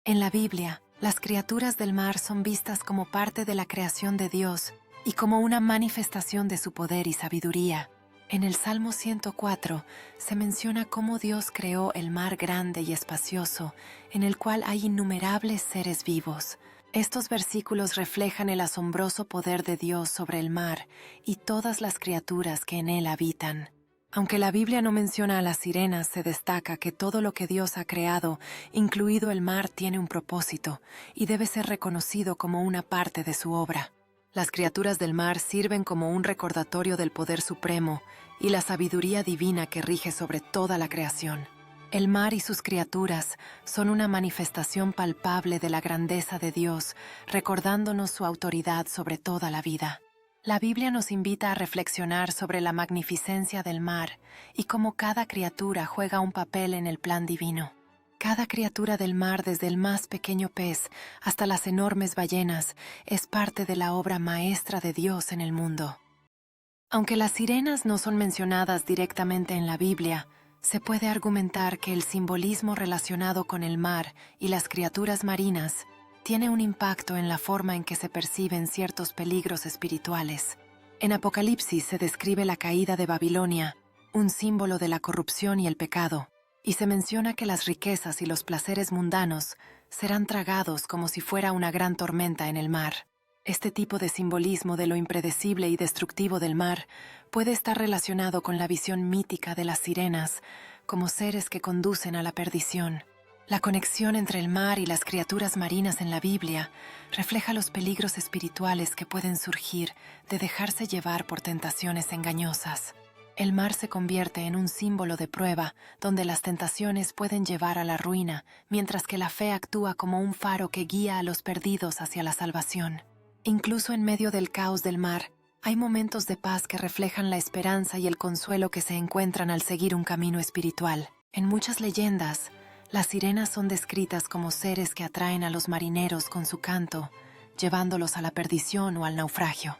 En la Biblia, las criaturas del mar son vistas como parte de la creación de Dios y como una manifestación de su poder y sabiduría. En el Salmo 104 se menciona cómo Dios creó el mar grande y espacioso, en el cual hay innumerables seres vivos. Estos versículos reflejan el asombroso poder de Dios sobre el mar y todas las criaturas que en él habitan. Aunque la Biblia no menciona a las sirenas, se destaca que todo lo que Dios ha creado, incluido el mar, tiene un propósito y debe ser reconocido como una parte de su obra. Las criaturas del mar sirven como un recordatorio del poder supremo y la sabiduría divina que rige sobre toda la creación. El mar y sus criaturas son una manifestación palpable de la grandeza de Dios, recordándonos su autoridad sobre toda la vida. La Biblia nos invita a reflexionar sobre la magnificencia del mar y cómo cada criatura juega un papel en el plan divino. Cada criatura del mar, desde el más pequeño pez hasta las enormes ballenas, es parte de la obra maestra de Dios en el mundo. Aunque las sirenas no son mencionadas directamente en la Biblia, se puede argumentar que el simbolismo relacionado con el mar y las criaturas marinas tiene un impacto en la forma en que se perciben ciertos peligros espirituales. En Apocalipsis se describe la caída de Babilonia, un símbolo de la corrupción y el pecado, y se menciona que las riquezas y los placeres mundanos serán tragados como si fuera una gran tormenta en el mar. Este tipo de simbolismo de lo impredecible y destructivo del mar puede estar relacionado con la visión mítica de las sirenas como seres que conducen a la perdición. La conexión entre el mar y las criaturas marinas en la Biblia refleja los peligros espirituales que pueden surgir de dejarse llevar por tentaciones engañosas. El mar se convierte en un símbolo de prueba, donde las tentaciones pueden llevar a la ruina, mientras que la fe actúa como un faro que guía a los perdidos hacia la salvación. Incluso en medio del caos del mar, hay momentos de paz que reflejan la esperanza y el consuelo que se encuentran al seguir un camino espiritual. En muchas leyendas, las sirenas son descritas como seres que atraen a los marineros con su canto, llevándolos a la perdición o al naufragio.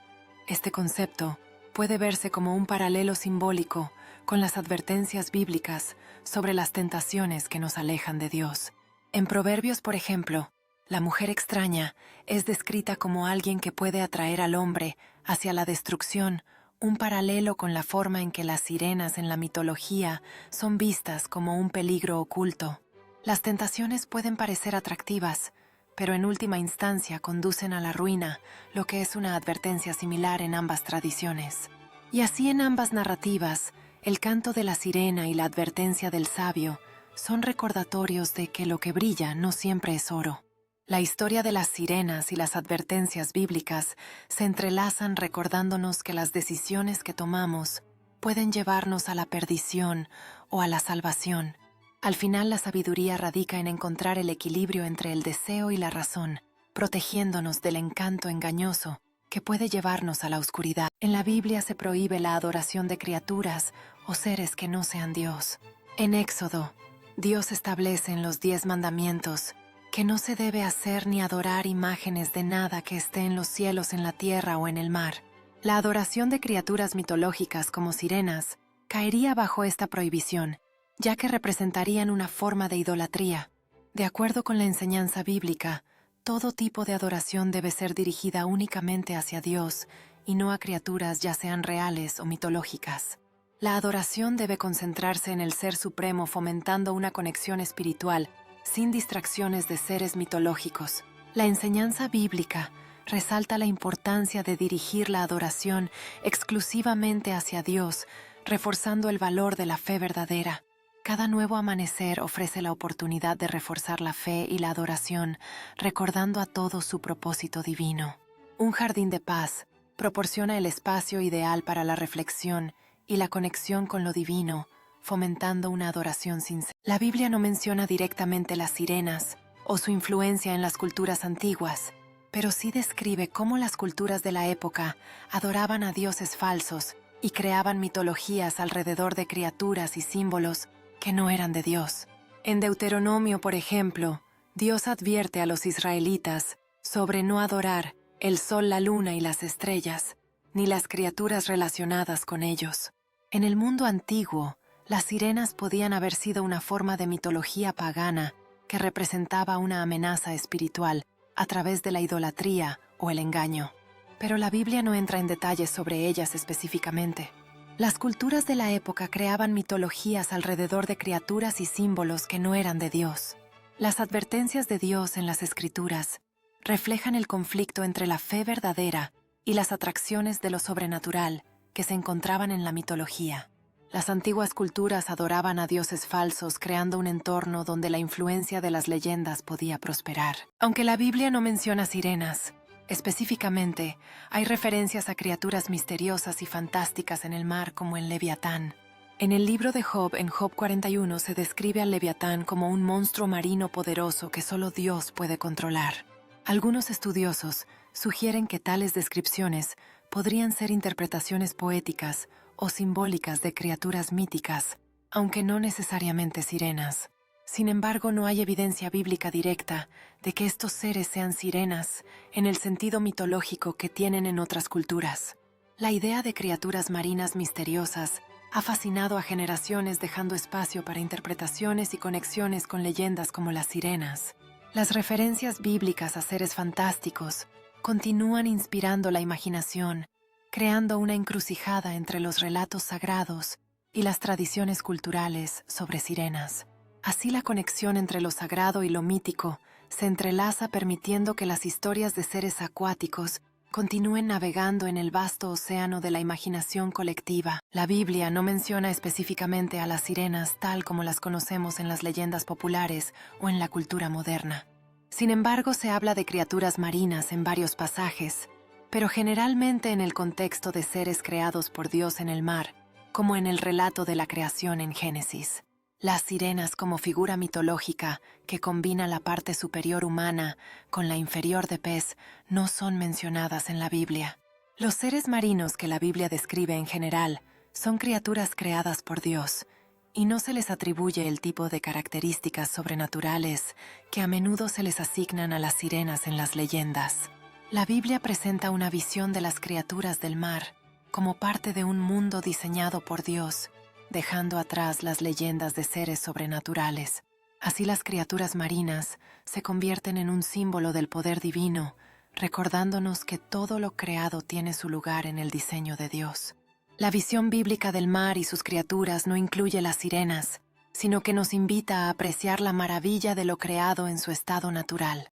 Este concepto puede verse como un paralelo simbólico con las advertencias bíblicas sobre las tentaciones que nos alejan de Dios. En Proverbios, por ejemplo, la mujer extraña es descrita como alguien que puede atraer al hombre hacia la destrucción, un paralelo con la forma en que las sirenas en la mitología son vistas como un peligro oculto. Las tentaciones pueden parecer atractivas, pero en última instancia conducen a la ruina, lo que es una advertencia similar en ambas tradiciones. Y así en ambas narrativas, el canto de la sirena y la advertencia del sabio son recordatorios de que lo que brilla no siempre es oro. La historia de las sirenas y las advertencias bíblicas se entrelazan recordándonos que las decisiones que tomamos pueden llevarnos a la perdición o a la salvación. Al final, la sabiduría radica en encontrar el equilibrio entre el deseo y la razón, protegiéndonos del encanto engañoso que puede llevarnos a la oscuridad. En la Biblia se prohíbe la adoración de criaturas o seres que no sean Dios. En Éxodo, Dios establece en los 10 mandamientos que no se debe hacer ni adorar imágenes de nada que esté en los cielos, en la tierra o en el mar. La adoración de criaturas mitológicas como sirenas caería bajo esta prohibición, ya que representarían una forma de idolatría. De acuerdo con la enseñanza bíblica, todo tipo de adoración debe ser dirigida únicamente hacia Dios y no a criaturas ya sean reales o mitológicas. La adoración debe concentrarse en el Ser Supremo, fomentando una conexión espiritual, sin distracciones de seres mitológicos. La enseñanza bíblica resalta la importancia de dirigir la adoración exclusivamente hacia Dios, reforzando el valor de la fe verdadera. Cada nuevo amanecer ofrece la oportunidad de reforzar la fe y la adoración, recordando a todos su propósito divino. Un jardín de paz proporciona el espacio ideal para la reflexión y la conexión con lo divino, fomentando una adoración sincera. La Biblia no menciona directamente las sirenas o su influencia en las culturas antiguas, pero sí describe cómo las culturas de la época adoraban a dioses falsos y creaban mitologías alrededor de criaturas y símbolos que no eran de Dios. En Deuteronomio, por ejemplo, Dios advierte a los israelitas sobre no adorar el sol, la luna y las estrellas, ni las criaturas relacionadas con ellos. En el mundo antiguo, las sirenas podían haber sido una forma de mitología pagana que representaba una amenaza espiritual a través de la idolatría o el engaño. Pero la Biblia no entra en detalles sobre ellas específicamente. Las culturas de la época creaban mitologías alrededor de criaturas y símbolos que no eran de Dios. Las advertencias de Dios en las Escrituras reflejan el conflicto entre la fe verdadera y las atracciones de lo sobrenatural que se encontraban en la mitología. Las antiguas culturas adoraban a dioses falsos, creando un entorno donde la influencia de las leyendas podía prosperar. Aunque la Biblia no menciona sirenas, específicamente, hay referencias a criaturas misteriosas y fantásticas en el mar como el Leviatán. En el libro de Job, en Job 41, se describe al Leviatán como un monstruo marino poderoso que solo Dios puede controlar. Algunos estudiosos sugieren que tales descripciones podrían ser interpretaciones poéticas o simbólicas de criaturas míticas, aunque no necesariamente sirenas. Sin embargo, no hay evidencia bíblica directa de que estos seres sean sirenas en el sentido mitológico que tienen en otras culturas. La idea de criaturas marinas misteriosas ha fascinado a generaciones, dejando espacio para interpretaciones y conexiones con leyendas como las sirenas. Las referencias bíblicas a seres fantásticos continúan inspirando la imaginación, creando una encrucijada entre los relatos sagrados y las tradiciones culturales sobre sirenas. Así la conexión entre lo sagrado y lo mítico se entrelaza, permitiendo que las historias de seres acuáticos continúen navegando en el vasto océano de la imaginación colectiva. La Biblia no menciona específicamente a las sirenas tal como las conocemos en las leyendas populares o en la cultura moderna. Sin embargo, se habla de criaturas marinas en varios pasajes, pero generalmente en el contexto de seres creados por Dios en el mar, como en el relato de la creación en Génesis. Las sirenas como figura mitológica que combina la parte superior humana con la inferior de pez no son mencionadas en la Biblia. Los seres marinos que la Biblia describe en general son criaturas creadas por Dios y no se les atribuye el tipo de características sobrenaturales que a menudo se les asignan a las sirenas en las leyendas. La Biblia presenta una visión de las criaturas del mar como parte de un mundo diseñado por Dios, dejando atrás las leyendas de seres sobrenaturales. Así las criaturas marinas se convierten en un símbolo del poder divino, recordándonos que todo lo creado tiene su lugar en el diseño de Dios. La visión bíblica del mar y sus criaturas no incluye las sirenas, sino que nos invita a apreciar la maravilla de lo creado en su estado natural.